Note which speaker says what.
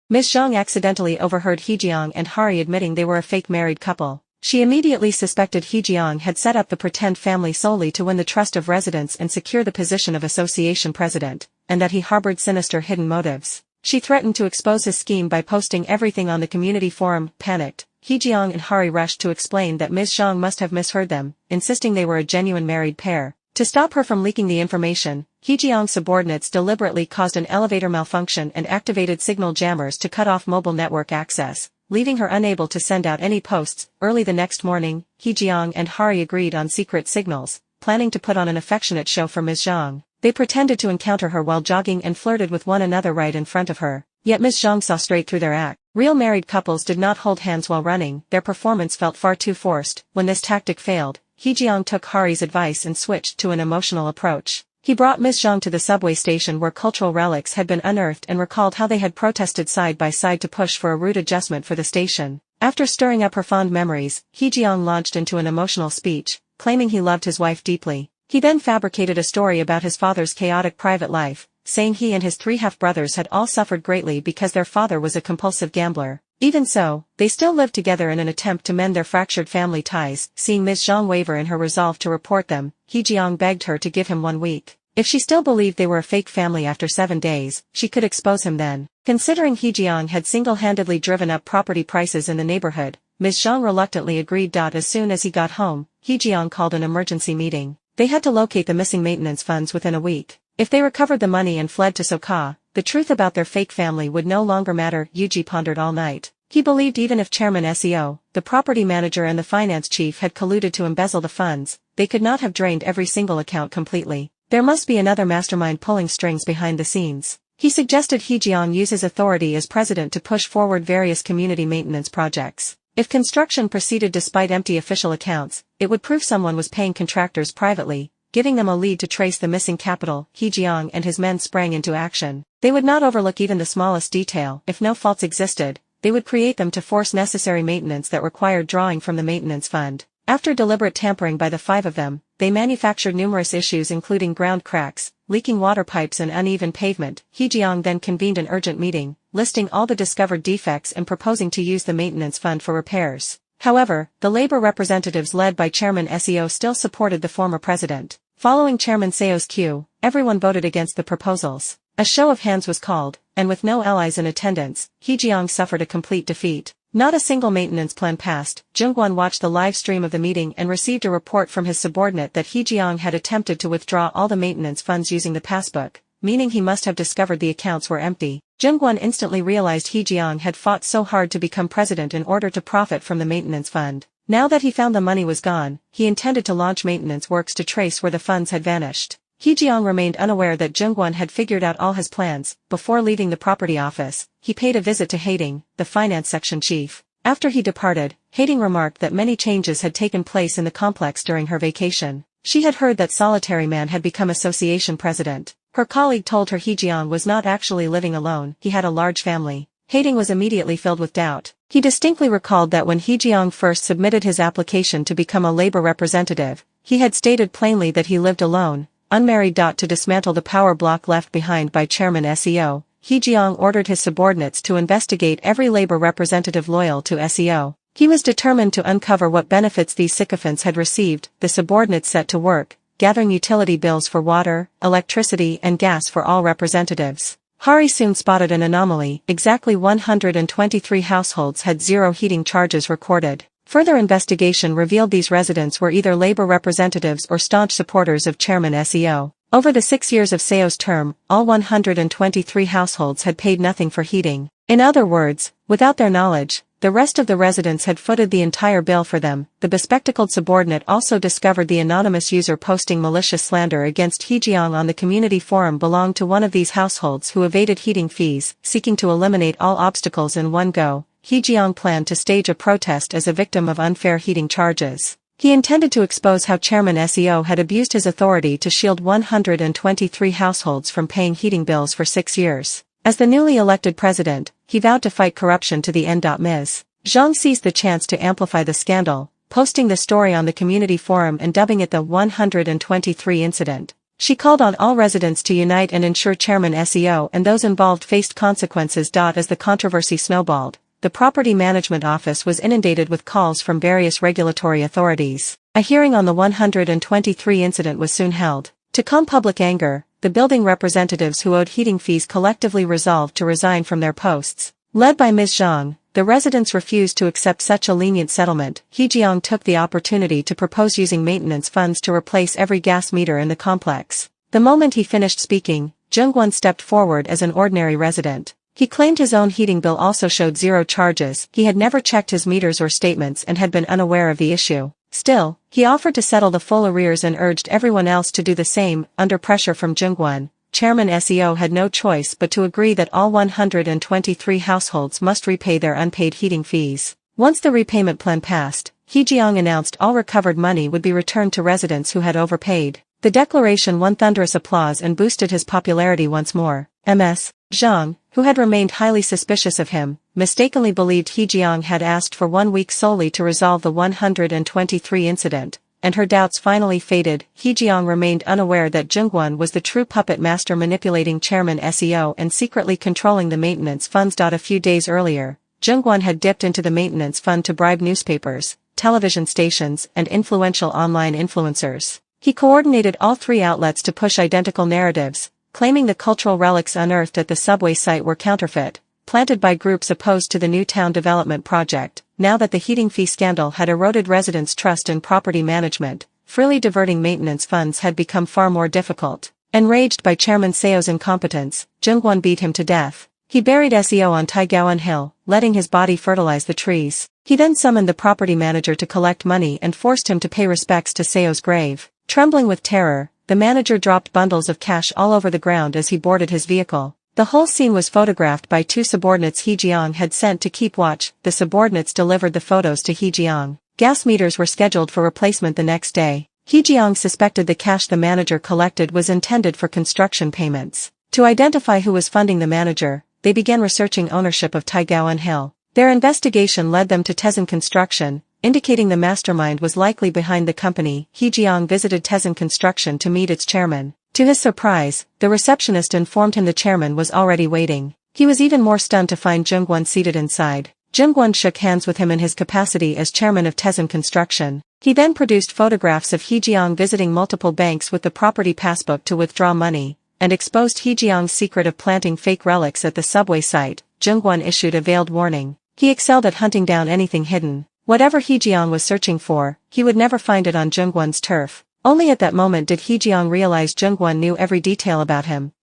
Speaker 1: Ms. Zhang accidentally overheard Hae Gang and Hari admitting they were a fake married couple. She immediately suspected Hae Gang had set up the pretend family solely to win the trust of residents and secure the position of association president, and that he harbored sinister hidden motives. She threatened to expose his scheme by posting everything on the community forum. Panicked, Hae Gang and Hari rushed to explain that Ms. Zhang must have misheard them, insisting they were a genuine married pair. To stop her from leaking the information, Hae Gang's subordinates deliberately caused an elevator malfunction and activated signal jammers to cut off mobile network access, leaving her unable to send out any posts. Early the next morning, Hae Gang and Hari agreed on secret signals, planning to put on an affectionate show for Ms. Zhang. They pretended to encounter her while jogging and flirted with one another right in front of her, yet Ms. Zhang saw straight through their act. Real married couples did not hold hands while running, their performance felt far too forced. When this tactic failed, Hae Gang took Hari's advice and switched to an emotional approach. He brought Ms. Zhang to the subway station where cultural relics had been unearthed and recalled how they had protested side by side to push for a route adjustment for the station. After stirring up her fond memories, Hae Gang launched into an emotional speech, claiming he loved his wife deeply. He then fabricated a story about his father's chaotic private life, saying he and his 3 half-brothers had all suffered greatly because their father was a compulsive gambler. Even so, they still lived together in an attempt to mend their fractured family ties. Seeing Ms. Zhang waver in her resolve to report them, Hae Gang begged her to give him 1 week. If she still believed they were a fake family after 7 days, she could expose him then. Considering Hae Gang had single-handedly driven up property prices in the neighborhood, Ms. Zhang reluctantly agreed. As soon as he got home, Hae Gang called an emergency meeting. They had to locate the missing maintenance funds within a week. If they recovered the money and fled to SungHa, the truth about their fake family would no longer matter. Yuji pondered all night. He believed even if Chairman SEO, the property manager and the finance chief had colluded to embezzle the funds, they could not have drained every single account completely. There must be another mastermind pulling strings behind the scenes. He suggested Hae Gang use his authority as president to push forward various community maintenance projects. If construction proceeded despite empty official accounts, it would prove someone was paying contractors privately, giving them a lead to trace the missing capital. Hae Gang and his men sprang into action. They would not overlook even the smallest detail. If no faults existed, they would create them to force necessary maintenance that required drawing from the maintenance fund. After deliberate tampering by the 5 of them, they manufactured numerous issues including ground cracks, leaking water pipes and uneven pavement. Hae Gang then convened an urgent meeting, listing all the discovered defects and proposing to use the maintenance fund for repairs. However, the labor representatives led by Chairman SEO still supported the former president. Following Chairman Seo's cue, everyone voted against the proposals. A show of hands was called, and with no allies in attendance, Hae Gang suffered a complete defeat. Not a single maintenance plan passed. Jungwon watched the live stream of the meeting and received a report from his subordinate that Hae Gang had attempted to withdraw all the maintenance funds using the passbook, meaning he must have discovered the accounts were empty. Jungwon instantly realized Hae Gang had fought so hard to become president in order to profit from the maintenance fund. Now that he found the money was gone, he intended to launch maintenance works to trace where the funds had vanished. Hae Gang remained unaware that Jungwon had figured out all his plans. Before leaving the property office, he paid a visit to Hae Gang, the finance section chief. After he departed, Hae Gang remarked that many changes had taken place in the complex during her vacation. She had heard that Solitary Man had become association president. Her colleague told her Hae Gang was not actually living alone, he had a large family. Hae Gang was immediately filled with doubt. He distinctly recalled that when Hae Gang first submitted his application to become a labor representative, he had stated plainly that he lived alone, unmarried. To dismantle the power block left behind by Chairman SEO, Hae Gang ordered his subordinates to investigate every labor representative loyal to SEO. He was determined to uncover what benefits these sycophants had received. The subordinates set to work, gathering utility bills for water, electricity and gas for all representatives. Hari soon spotted an anomaly. Exactly 123 households had 0 heating charges recorded. Further investigation revealed these residents were either labor representatives or staunch supporters of Chairman SEO. Over the 6 years of Seo's term, all 123 households had paid nothing for heating. In other words, without their knowledge, the rest of the residents had footed the entire bill for them. The bespectacled subordinate also discovered the anonymous user posting malicious slander against Hae Gang on the community forum belonged to one of these households who evaded heating fees. Seeking to eliminate all obstacles in one go, Hae Gang planned to stage a protest as a victim of unfair heating charges. He intended to expose how Chairman SEO had abused his authority to shield 123 households from paying heating bills for 6 years. As the newly elected president, he vowed to fight corruption to the end. Ms. Zhang seized the chance to amplify the scandal, posting the story on the community forum and dubbing it the 123 incident. She called on all residents to unite and ensure Chairman SEO and those involved faced consequences. As the controversy snowballed, the Property Management Office was inundated with calls from various regulatory authorities. A hearing on the 123 incident was soon held. To calm public anger, the building representatives who owed heating fees collectively resolved to resign from their posts. Led by Ms. Zhang, the residents refused to accept such a lenient settlement. Hae Gang took the opportunity to propose using maintenance funds to replace every gas meter in the complex. The moment he finished speaking, Jung-won stepped forward as an ordinary resident. He claimed his own heating bill also showed zero charges. He had never checked his meters or statements and had been unaware of the issue. Still, he offered to settle the full arrears and urged everyone else to do the same. Under pressure from Jung-won, Chairman SEO had no choice but to agree that all 123 households must repay their unpaid heating fees. Once the repayment plan passed, Hae Gang announced all recovered money would be returned to residents who had overpaid. The declaration won thunderous applause and boosted his popularity once more. Ms. Zhang, who had remained highly suspicious of him, mistakenly believed Hae Gang had asked for 1 week solely to resolve the 123 incident, and her doubts finally faded. Hae Gang remained unaware that Jung-won was the true puppet master manipulating Chairman SEO and secretly controlling the maintenance funds. A few days earlier, Jung-won had dipped into the maintenance fund to bribe newspapers, television stations, and influential online influencers. He coordinated all 3 outlets to push identical narratives, claiming the cultural relics unearthed at the subway site were counterfeit, planted by groups opposed to the new town development project. Now that the heating fee scandal had eroded residents' trust in property management, freely diverting maintenance funds had become far more difficult. Enraged by Chairman Seo's incompetence, Jung-won beat him to death. He buried SEO on Taegaon Hill, letting his body fertilize the trees. He then summoned the property manager to collect money and forced him to pay respects to Seo's grave. Trembling with terror, the manager dropped bundles of cash all over the ground as he boarded his vehicle. The whole scene was photographed by 2 subordinates Hae Gang had sent to keep watch. The subordinates delivered the photos to Hae Gang. Gas meters were scheduled for replacement the next day. Hae Gang suspected the cash the manager collected was intended for construction payments. To identify who was funding the manager, they began researching ownership of Taegaon Hill. Their investigation led them to Taesan Construction, indicating the mastermind was likely behind the company. Hae Gang visited Taesan Construction to meet its chairman. To his surprise, the receptionist informed him the chairman was already waiting. He was even more stunned to find Jung-won seated inside. Jung-won shook hands with him in his capacity as chairman of Taesan Construction. He then produced photographs of Hae Gang visiting multiple banks with the property passbook to withdraw money, and exposed Hae Gang's secret of planting fake relics at the subway site. Jung-won issued a veiled warning. He excelled at hunting down anything hidden. Whatever Hae Gang was searching for, he would never find it on Jung-won's turf. Only at that moment did Hae Gang realize Jung-won knew every detail about him.